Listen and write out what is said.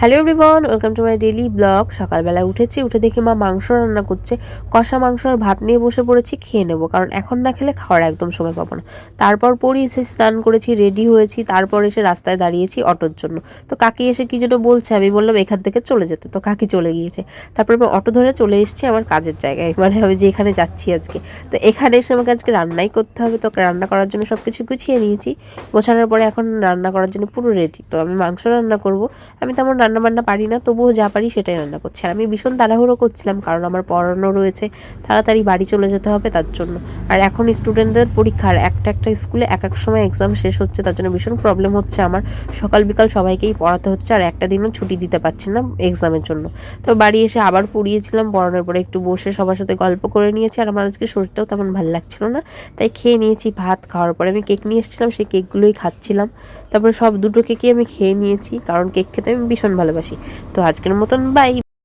Hello everyone, welcome to my daily blog. সকালবেলা উঠেছি, উঠে দেখি মা মাংস রান্না করছে। কষা মাংস আর ভাত নিয়ে বসে পড়েছি, খেয়ে নেবো, কারণ এখন না খেলে খাওয়ার একদম সময় পাবো না। তারপর এসে স্নান করেছি, রেডি হয়েছি, তারপর এসে রাস্তায় দাঁড়িয়েছি অটোর জন্য। তো কাকি এসে কি যেন বলছে, আমি বললাম এখান থেকে চলে যেতে, তো কাকি চলে গিয়েছে। তারপর আমি অটো ধরে চলে এসেছি আমার কাজের জায়গায়, মানে আমি যেখানে যাচ্ছি আজকে। তো এখানে এসে আমাকে আজকে রান্নাই করতে হবে, তো রান্না করার জন্য সব কিছু গুছিয়ে নিয়েছি। গোছানোর পরে এখন রান্না করার জন্য পুরো রেডি। তো আমি মাংস রান্না করব। আমি তেমন রান্নাবান্না পারি না, তবুও যা পারি সেটাই রান্না করছি। আর আমি ভীষণ তাড়াহুড়ো করছিলাম, কারণ আমার পড়ানো রয়েছে, তাড়াতাড়ি বাড়ি চলে যেতে হবে তার জন্য। আর এখন স্টুডেন্টদের পরীক্ষার একটা একটা স্কুলে এক এক সময় এক্সাম শেষ হচ্ছে, তার জন্য ভীষণ প্রবলেম হচ্ছে আমার। সকাল বিকাল সবাইকেই পড়াতে হচ্ছে, আর একটা দিনও ছুটি দিতে পারছি না এক্সামের জন্য। তো বাড়ি এসে আবার পড়িয়েছিলাম, পড়ানোর পরে একটু বসে সবার সাথে গল্প করে নিয়েছি। আর আমার আজকে শরীরটাও তেমন ভালো লাগছিল না, তাই খেয়ে নিয়েছি। ভাত খাওয়ার পরে আমি কেক নিয়ে এসেছিলাম, সেই কেকগুলোই খাচ্ছিলাম। তারপরে সব দুটো কেকই আমি খেয়ে নিয়েছি, কারণ কেক খেতে আমি ভীষণ ভালোবাসি। তো আজকের মতন বাই।